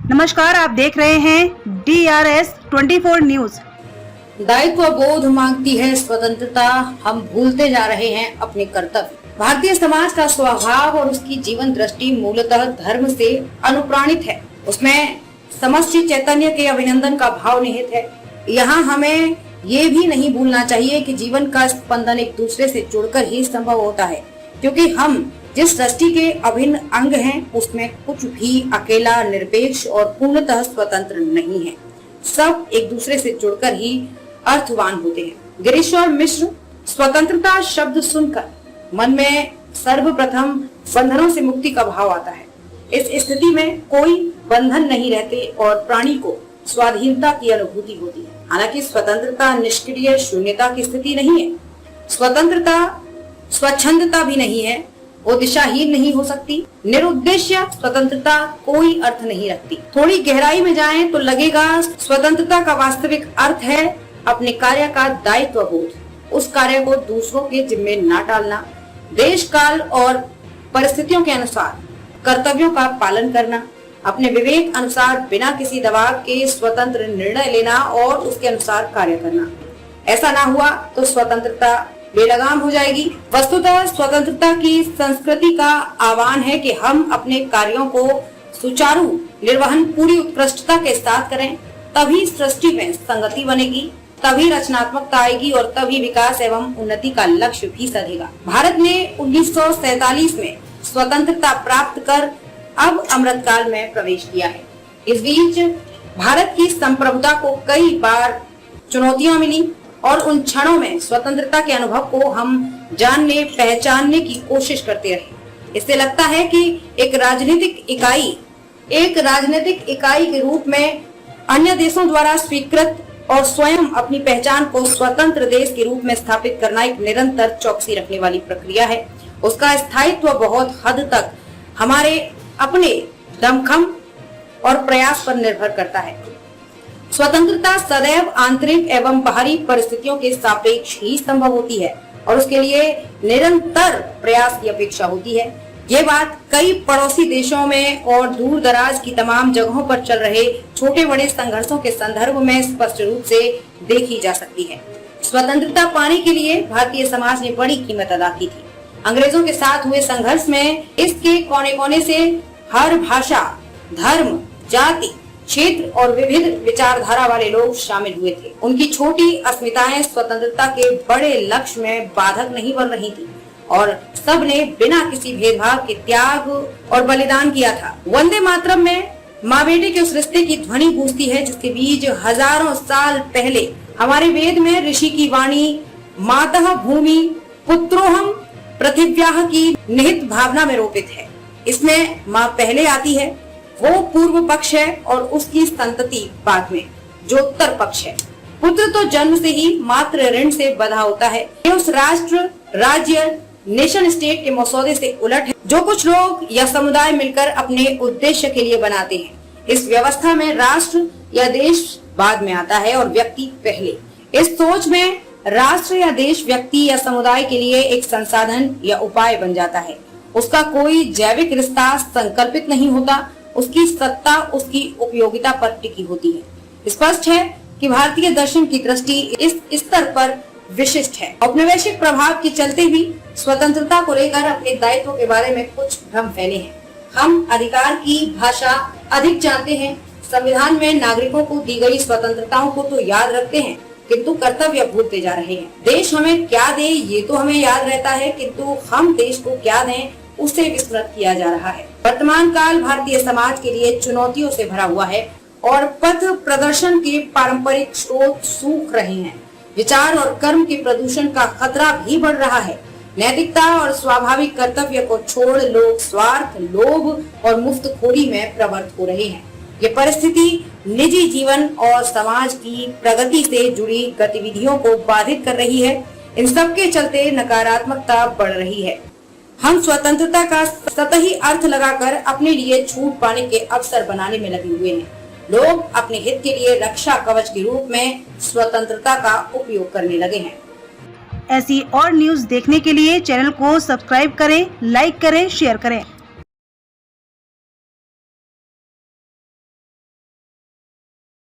नमस्कार, आप देख रहे हैं DRS 24 न्यूज। दायित्व बोध मांगती है स्वतंत्रता, हम भूलते जा रहे हैं अपने कर्तव्य। भारतीय समाज का स्वभाव और उसकी जीवन दृष्टि मूलतः धर्म से अनुप्राणित है। उसमें समष्टि चैतन्य के अभिनंदन का भाव निहित है। यहाँ हमें ये भी नहीं भूलना चाहिए कि जीवन का स्पंदन एक दूसरे से जुड़कर ही संभव होता है, क्योंकि हम जिस सृष्टि के अभिन्न अंग हैं, उसमें कुछ भी अकेला, निरपेक्ष और पूर्णतः स्वतंत्र नहीं है। सब एक दूसरे से जुड़कर ही अर्थवान होते हैं। गिरीश्वर मिश्र। स्वतंत्रता शब्द सुनकर मन में सर्वप्रथम बंधनों से मुक्ति का भाव आता है। इस स्थिति में कोई बंधन नहीं रहते और प्राणी को स्वाधीनता की अनुभूति होती है। हालांकि स्वतंत्रता निष्क्रिय शून्यता की स्थिति नहीं है। स्वतंत्रता स्वच्छंदता भी नहीं है, वो दिशाहीन नहीं हो सकती। निरुद्देश्य स्वतंत्रता कोई अर्थ नहीं रखती। थोड़ी गहराई में जाएं तो लगेगा स्वतंत्रता का वास्तविक अर्थ है अपने कार्य का दायित्व बोध। उस कार्य को दूसरों के जिम्मे न डालना, देश काल और परिस्थितियों के अनुसार कर्तव्यों का पालन करना, अपने विवेक अनुसार बिना किसी दबाव के स्वतंत्र निर्णय लेना और उसके अनुसार कार्य करना। ऐसा ना हुआ तो स्वतंत्रता बेलगाम हो जाएगी। वस्तुतः स्वतंत्रता की संस्कृति का आह्वान है कि हम अपने कार्यों को सुचारू निर्वहन पूरी उत्कृष्टता के साथ करें, तभी सृष्टि में संगति बनेगी, तभी रचनात्मकता आएगी और तभी विकास एवं उन्नति का लक्ष्य भी सधेगा। भारत ने 1947 में स्वतंत्रता प्राप्त कर अब अमृतकाल में प्रवेश किया है। इस बीच भारत की संप्रभुता को कई बार चुनौतियां मिली और उन क्षणों में स्वतंत्रता के अनुभव को हम जानने पहचानने की कोशिश करते रहे। इससे लगता है कि एक राजनीतिक इकाई के रूप में अन्य देशों द्वारा स्वीकृत और स्वयं अपनी पहचान को स्वतंत्र देश के रूप में स्थापित करना एक निरंतर चौकसी रखने वाली प्रक्रिया है। उसका स्थायित्व बहुत हद तक हमारे अपने दमखम और प्रयास पर निर्भर करता है। स्वतंत्रता सदैव आंतरिक एवं बाहरी परिस्थितियों के सापेक्ष ही संभव होती है और उसके लिए निरंतर प्रयास की अपेक्षा होती है। ये बात कई पड़ोसी देशों में और दूर दराज की तमाम जगहों पर चल रहे छोटे बड़े संघर्षों के संदर्भ में स्पष्ट रूप से देखी जा सकती है। स्वतंत्रता पाने के लिए भारतीय समाज ने बड़ी कीमत अदा की थी। अंग्रेजों के साथ हुए संघर्ष में इसके कोने कोने से हर भाषा, धर्म, जाति, क्षेत्र और विविध विचारधारा वाले लोग शामिल हुए थे। उनकी छोटी अस्मिताएं स्वतंत्रता के बड़े लक्ष्य में बाधक नहीं बन रही थी और सब ने बिना किसी भेदभाव के त्याग और बलिदान किया था। वंदे मातरम में माँ बेटे के उस रिश्ते की ध्वनि गूंजती है जिसके बीज हजारों साल पहले हमारे वेद में ऋषि की वाणी मातः भूमि पुत्रोहम पृथिव्याः की निहित भावना में रोपित है। इसमें माँ पहले आती है, वो पूर्व पक्ष है और उसकी संतति बाद में, जो उत्तर पक्ष है। पुत्र तो जन्म से ही मातृ ऋण से बंधा होता है। ये उस राष्ट्र, राज्य, नेशन स्टेट के मसौदे से उलट है जो कुछ लोग या समुदाय मिलकर अपने उद्देश्य के लिए बनाते हैं। इस व्यवस्था में राष्ट्र या देश बाद में आता है और व्यक्ति पहले। इस सोच में राष्ट्र या देश व्यक्ति या समुदाय के लिए एक संसाधन या उपाय बन जाता है। उसका कोई जैविक रिश्ता संकल्पित नहीं होता, उसकी सत्ता उसकी उपयोगिता पर टिकी होती है। स्पष्ट है कि भारतीय दर्शन की दृष्टि इस स्तर पर विशिष्ट है। औपनिवेशिक प्रभाव के चलते भी स्वतंत्रता को लेकर अपने दायित्वों के बारे में कुछ भ्रम फैले हैं। हम अधिकार की भाषा अधिक जानते हैं, संविधान में नागरिकों को दी गई स्वतंत्रताओं को तो याद रखते हैं, किंतु कर्तव्य भूलते जा रहे हैं। देश हमें क्या दे ये तो हमें याद रहता है, किंतु हम देश को क्या दें उसे विस्मृत किया जा रहा है। वर्तमान काल भारतीय समाज के लिए चुनौतियों से भरा हुआ है और पथ प्रदर्शन के पारंपरिक स्रोत सूख रहे हैं। विचार और कर्म के प्रदूषण का खतरा भी बढ़ रहा है। नैतिकता और स्वाभाविक कर्तव्य को छोड़ लोग स्वार्थ, लोभ और मुफ्तखोरी में प्रवृत्त हो रहे हैं। ये परिस्थिति निजी जीवन और समाज की प्रगति से जुड़ी गतिविधियों को बाधित कर रही है। इन सब के चलते नकारात्मकता बढ़ रही है। हम स्वतंत्रता का सतही अर्थ लगाकर अपने लिए छूट पाने के अवसर बनाने में लगे हुए हैं। लोग अपने हित के लिए रक्षा कवच के रूप में स्वतंत्रता का उपयोग करने लगे हैं। ऐसी और न्यूज देखने के लिए चैनल को सब्सक्राइब करें, लाइक करें, शेयर करें।